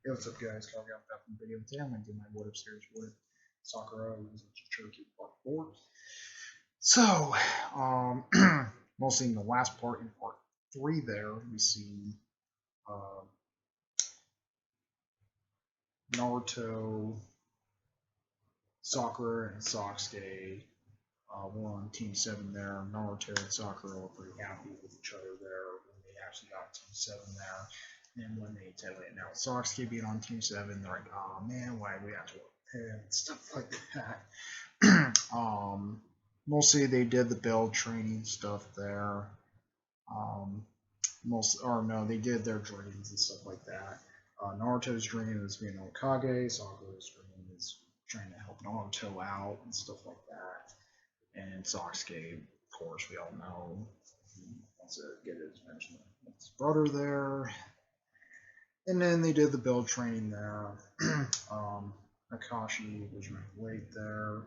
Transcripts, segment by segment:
Hey, what's up, guys? Kyle got back from the video. Today I'm going to do my What If series with Sakura using Jinchuriki Part 4. So, um, mostly in the last part, in Part 3 there, we see uh, Naruto, Sakura, and Sasuke. We're on Team 7 there. Naruto and Sakura were pretty happy with each other there when they actually got Team 7 there. And when they totally announced Sasuke being on Team 7, they're like, oh man, why do we have to work with him? And stuff like that. Mostly they did the build training stuff there. They did their dreams and stuff like that. Naruto's dream is being Hokage. Sakura's dream is trying to help Naruto out and stuff like that. And Sasuke, of course, we all know, he wants to get his mention with his brother there. And then they did the build training there. Akashi was ranked late there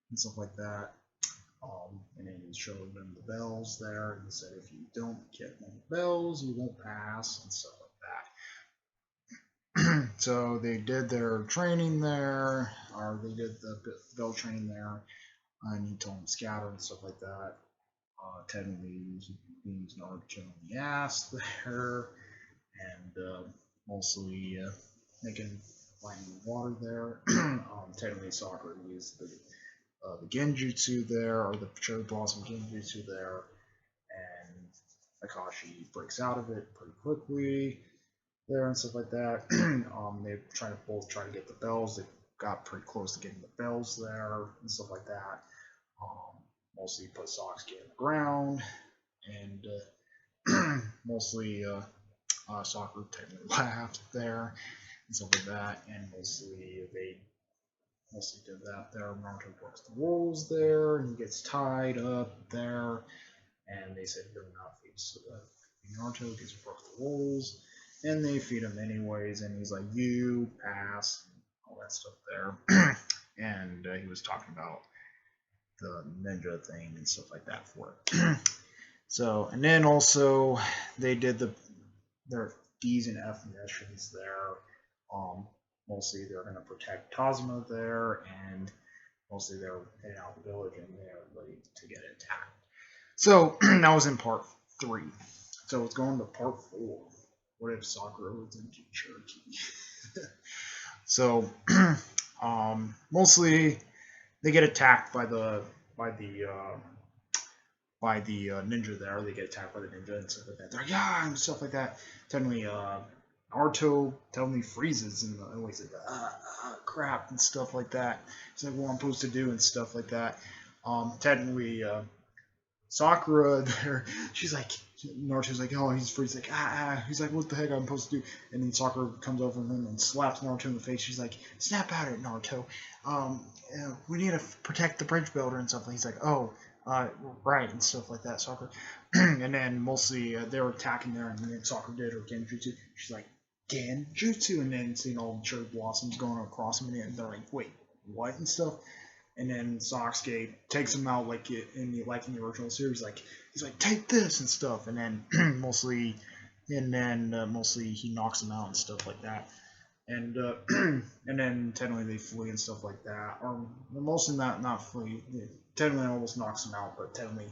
and stuff like that. And then he showed them the bells there, and he said if you don't get one of the bells, you won't pass and stuff like that. So they did their training there, or they did the bell training there, and he told them to scatter and stuff like that. Technically, he beans Naruto in the ass there, and mostly making lightning water there. Technically, Sakura used the genjutsu there, or the cherry blossom genjutsu there, and Akashi breaks out of it pretty quickly there and stuff like that. They both try to get the bells. They got pretty close to getting the bells there and stuff like that. Mostly put Sasuke on the ground, and mostly Sakura technically laughed there and stuff like that, and mostly they did that there. Naruto breaks the rules there, and he gets tied up there, and they said you're not feed. So Naruto gets broke the rules, and they feed him anyways, and he's like, you pass, and all that stuff there. And he was talking about the ninja thing and stuff like that for it. So, and then also they did their D's and F missions there. Mostly they're going to protect Tazuma there, and mostly they're heading out the village and they're ready to get attacked. So that was in part 3. So it's going to part 4. What if Sakura was in Jinchuriki? So mostly they get attacked by the ninja there. They get attacked by the ninja and stuff like that. They're like, yeah, and stuff like that. Suddenly, Naruto totally freezes and he's like, crap and stuff like that. He's like, what I'm supposed to do and stuff like that. Technically, Sakura there, she's like, Naruto's like, oh, he's free. He's like, He's like, what the heck I'm supposed to do? And then Sakura comes over him and slaps Naruto in the face. She's like, snap out of it, Naruto. We need to protect the bridge builder and stuff. And he's like, oh, right, and stuff like that, Sakura. And then mostly they were attacking there, and then Sakura did her genjutsu. She's like, genjutsu, and then seeing all the cherry blossoms going across them, and they're like, wait, what and stuff. And then Sasuke takes him out like in the original series, like he's like take this and stuff, and then mostly he knocks him out and stuff like that, and and then technically they flee and stuff like that, or mostly not flee. Technically almost knocks him out, but technically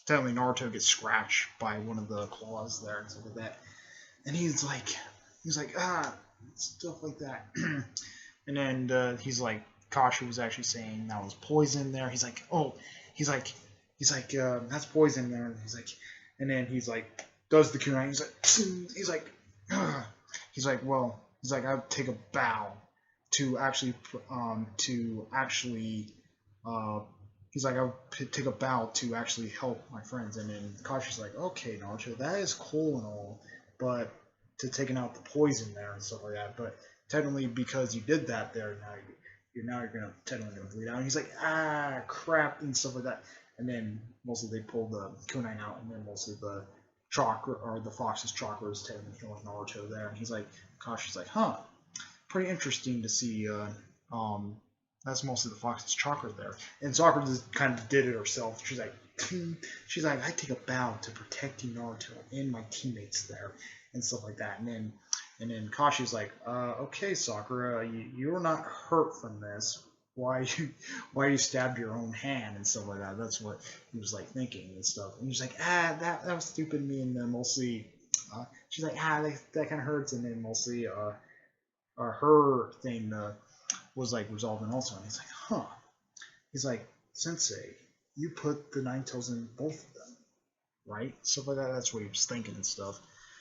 Naruto gets scratched by one of the claws there and stuff like that, and he's like stuff like that, and then he's like. Kashi was actually saying that was poison there. He's like, oh, that's poison there. He's like, and then he's like, does the kunai? He's like, I'll take a bow to actually, he's like, I'll take a bow to actually help my friends. And then Kashi's like, okay, Naruto, that is cool and all, but to taking out the poison there and stuff like that. But technically, because you did that there, you're gonna technically gonna bleed out. And he's like, crap and stuff like that. And then mostly they pull the kunai out, and then mostly the chakra or the fox's chakra is technically healing Naruto there. And he's like, Kashi's like, pretty interesting to see. That's mostly the fox's chakra there. And Sakura just kind of did it herself. She's like, I take a bow to protecting Naruto and my teammates there and stuff like that. And then And then Kashi's like, okay, Sakura, you're not hurt from this. Why you stabbed your own hand and stuff like that? That's what he was like thinking and stuff. And he's like, that was stupid of me. And then mostly, she's like, that kind of hurts. And then mostly, her thing was like resolving also. And he's like, huh. He's like, Sensei, you put the nine tails in both of them, right? Stuff like that. That's what he was thinking and stuff.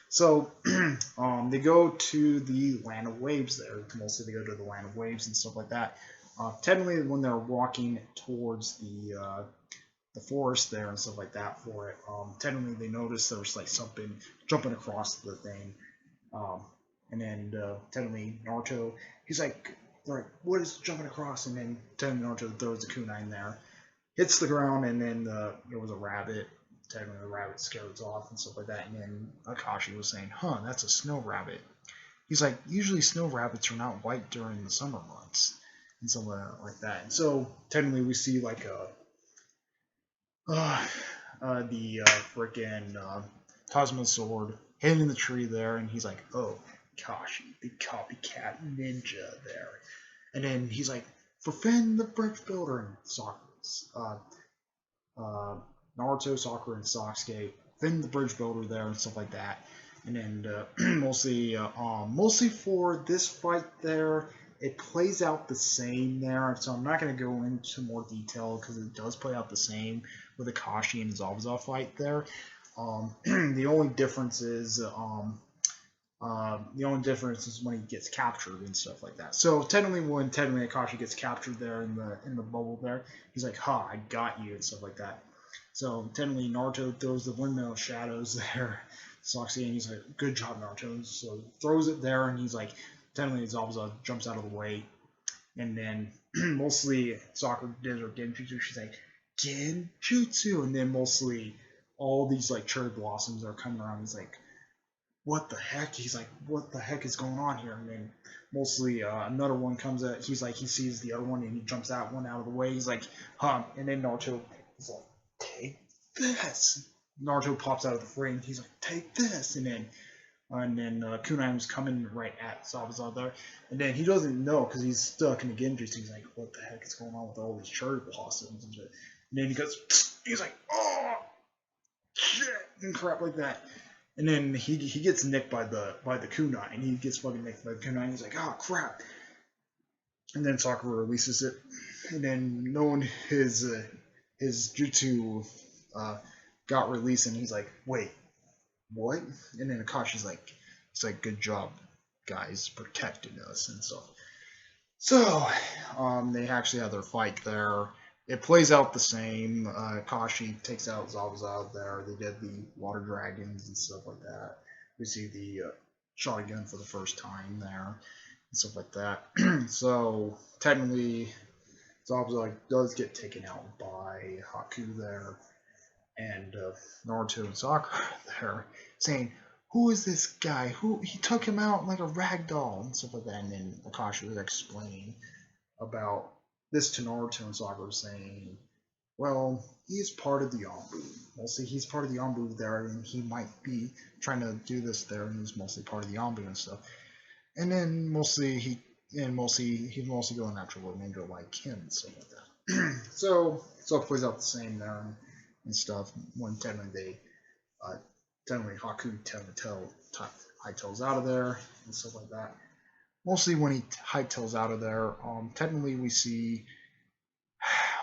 So they go to the land of waves there. Mostly they go to the land of waves and stuff like that. Technically, when they're walking towards the forest there and stuff like that for it, technically they notice there's like something jumping across the thing. And then technically Naruto, he's like, what is jumping across? And then technically Naruto throws the kunai there, hits the ground, and then there was a rabbit. Technically the rabbit scares off and stuff like that. And then Akashi was saying, huh, that's a snow rabbit. He's like, usually snow rabbits are not white during the summer months and something like that. And so technically we see like the freaking Cosmo sword hitting the tree there, and he's like, oh, Kashi, the copycat ninja there. And then he's like, for Finn the bridge builder, and Sakura's Naruto, Sakura, and Sasuke, Finn the bridge builder there and stuff like that. And then mostly for this fight there, it plays out the same there. So I'm not going to go into more detail because it does play out the same with Akashi and Zabuza fight there. The only difference is when he gets captured and stuff like that. So technically, when Akashi gets captured there in the bubble there, he's like, "Ha, I got you" and stuff like that. So technically, Naruto throws the windmill shadows there, Sasuke, and he's like, "Good job, Naruto." So throws it there, and he's like, technically, Zabuza jumps out of the way, and then mostly Sakura did her Genjutsu. She's like, Genjutsu, and then mostly all these like cherry blossoms are coming around. He's like, what the heck? He's like, what the heck is going on here? And then mostly another one comes out. He's like, he sees the other one and he jumps that one out of the way. He's like, huh? And then Naruto is like, take this. Naruto pops out of the frame. He's like, take this. And then Kunai was coming right at Zabuza there. And then he doesn't know because he's stuck in the Genjutsu. He's like, what the heck is going on with all these cherry blossoms and shit? And then he goes, he's like, oh, shit, and crap like that. And then he gets nicked by the kunai, and he gets fucking nicked by the kunai, and he's like, oh crap. And then Sakura releases it, and then knowing his jutsu got released, and he's like, wait, what? And then Akashi's like, it's like, good job, guys, protecting us and stuff. So they actually have their fight there. It plays out the same. Kashi takes out Zabuza there. They did the water dragons and stuff like that. We see the shotgun for the first time there and stuff like that. So technically, Zabuza does get taken out by Haku there, and Naruto and Sakura there saying, "Who is this guy? Who he took him out like a rag doll and stuff like that." And then Akashi was explaining about this to Naruto, and Sakura saying, well, he's part of the Yonbu. Mostly he's part of the Yonbu there, and he might be trying to do this there, and he's mostly part of the Yonbu and stuff. And then he's mostly going natural ninja like him and stuff like that. So it plays out the same there and stuff. When technically Haku hightails out of there and stuff like that. Mostly when he hightails out of there, technically we see,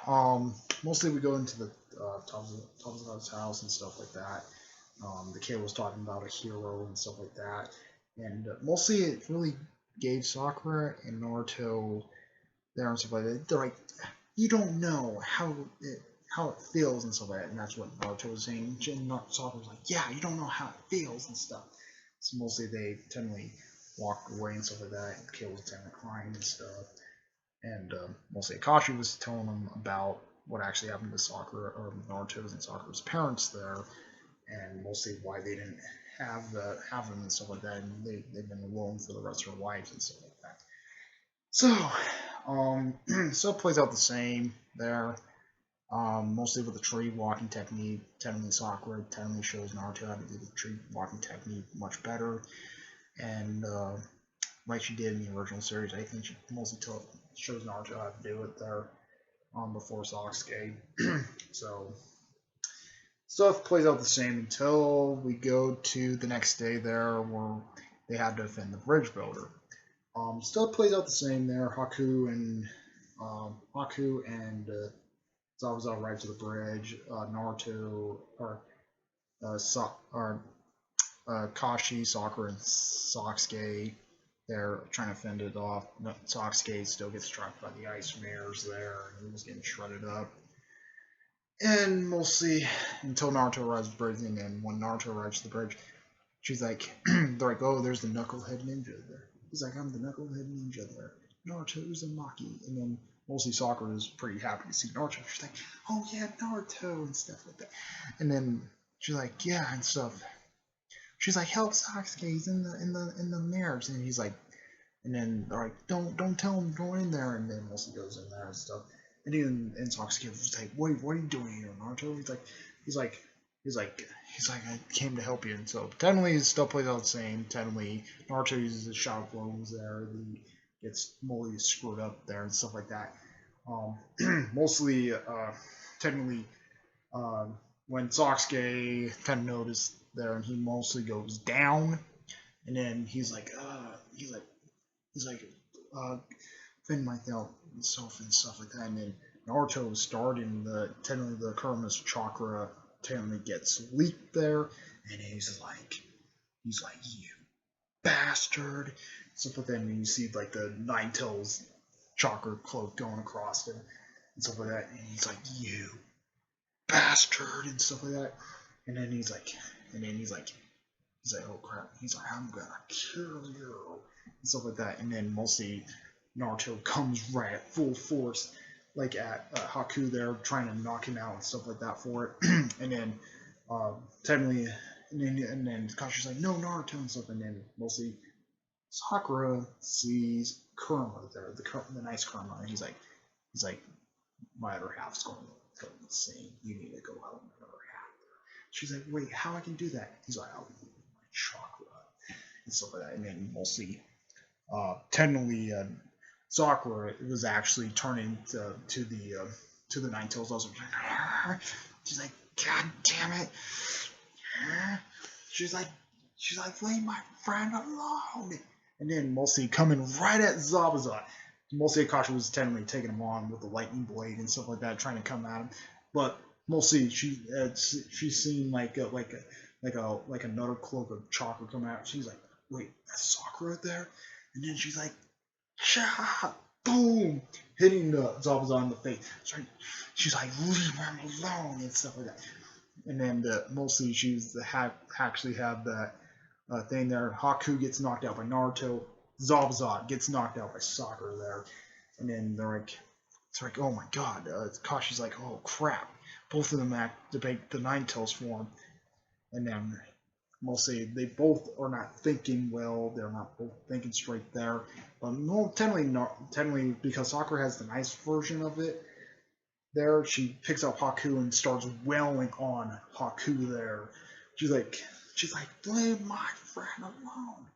mostly we go into the Tabuza's house and stuff like that. The kid was talking about a hero and stuff like that, and mostly it really gave Sakura and Naruto there and stuff like that. They're like, you don't know how it feels and stuff like that, and that's what Naruto was saying. And Sakura was like, yeah, you don't know how it feels and stuff. So mostly they technically walked away and stuff like that. And the kid was kind of crying and stuff. And mostly Akashi was telling them about what actually happened to Sakura, or Naruto's and Sakura's parents there, and mostly why they didn't have them and stuff like that. And they've been alone for the rest of their lives and stuff like that. So, so it plays out the same there. Mostly with the tree walking technique. Technically Sakura technically shows Naruto how to do the tree walking technique much better. and like she did in the original series. I think she mostly shows Naruto how to do it there before Sasuke. So stuff plays out the same until we go to the next day there where they had to defend the bridge builder. Stuff plays out the same there. Haku and Zabuza ride to the bridge. Naruto or Kashi, Sakura, and Sasuke. They're trying to fend it off. Sasuke still gets struck by the ice mirrors there, and he was getting shredded up. And mostly until Naruto arrives at the bridge, and then when Naruto arrives at the bridge, she's like, they're like, oh, there's the Knucklehead Ninja there. He's like, I'm the Knucklehead Ninja there. Naruto Uzumaki. And then mostly Sakura is pretty happy to see Naruto. She's like, oh yeah, Naruto and stuff like that. And then she's like, yeah, and stuff. She's like, help Sasuke, he's in the mirrors. And he's like, and then they're like, don't tell him, go in there. And then mostly goes in there and stuff. And even and Sasuke was like, wait, what are you doing here, Naruto? He's like, I came to help you. And so technically, stuff plays out the same. Technically, Naruto uses his shadow clones there. He gets Molly screwed up there and stuff like that. Mostly, technically, when Sasuke kind of noticed there, and he mostly goes down, and then he's like, defend myself and stuff like that. And then Naruto was starting technically the Kurama's chakra technically gets leaked there, and he's like, you bastard, stuff like that. And then you see like the Nine Tails chakra cloak going across him and stuff like that, and he's like, you bastard, and stuff like that. And then he's like, oh crap, he's like, I'm gonna kill you, and stuff like that. And then mostly Naruto comes right at full force, like at Haku there, trying to knock him out and stuff like that for it. And then technically, and then Kashi's like, no, Naruto and stuff. And then mostly Sakura sees Kurama there, the nice Kurama, and he's like, my other half's going insane. You need to go help my other half. She's like, wait, how I can do that? He's like, I'll give you my chakra and stuff like that. And then mostly, technically, Sakura was actually turning to the Nine Tails. Also, she's like, God damn it! She's like, leave my friend alone. And then mostly coming right at Zabuza. Mostly Akashi was technically taking him on with the lightning blade and stuff like that, trying to come at him. But mostly she's seen like another cloak of chakra come out. She's like, wait, that's Sakura there? And then she's like, Cha! Boom! Hitting the Zabuza in the face. She's like, leave him alone and stuff like that. And then mostly she's actually have that thing there. Haku gets knocked out by Naruto. Zabuza gets knocked out by Sakura there. And then it's like, oh my god. Kashi's like, oh crap. Both of them activate the Nine Tails form. And then mostly they both are not thinking well. They're not both thinking straight there. But no, technically because Sakura has the nice version of it there, she picks up Haku and starts wailing on Haku there. She's like, leave my friend alone.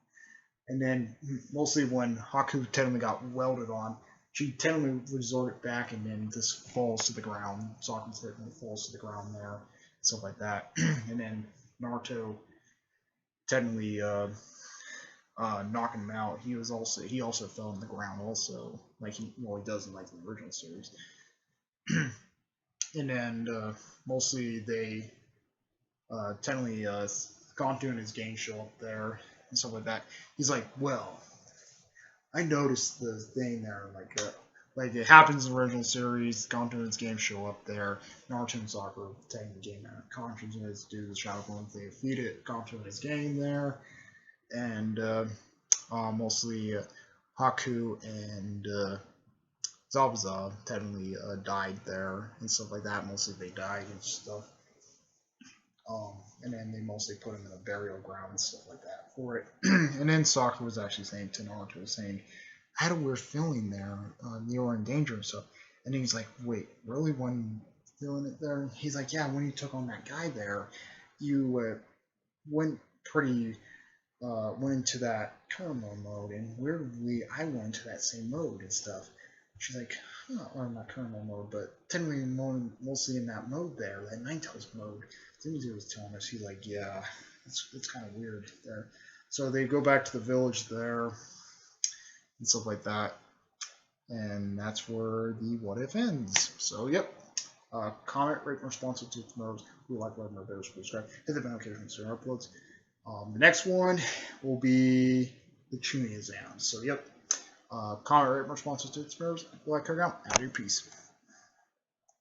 And then mostly when Haku technically got welded on, she technically resorted back and then just falls to the ground. Sakura technically falls to the ground there, stuff like that. And then Naruto technically knocking him out. He also fell on the ground also, like he does in like the original series. And then mostly they technically Gontu and his gang show up there and stuff like that. He's like, well, I noticed the thing there, like it happens in the original series. Gontu and his gang show up there. Naruto and Sakura taking the game out of consciousness due to the Shadow Clones. They defeated Gontu and his gang there, and mostly Haku and Zabuza technically died there and stuff like that. Mostly they died and stuff. And then they mostly put him in a burial ground and stuff like that for it. And then Sakura was actually saying to Naruto, saying, I had a weird feeling there. You were in danger and stuff. And he's like, wait, really? When feeling it there? He's like, yeah, when you took on that guy there, you went pretty went into that caramel mode, and weirdly, I went into that same mode and stuff. She's like, huh, or not caramel mode, but technically mostly in that mode there, that Ninetales mode. Zinzi was telling us, he's like, yeah, it's kind of weird there. So they go back to the village there and stuff like that, and that's where the what if ends. So yep. Comment, rate, and responsive to tomorrow's. Who like, like, my videos, subscribe, hit the bell notification so uploads. The next one will be the tuning exam. So, yep. Comment, rate, and responsive to tomorrow's. Like, check out. Out of your peace.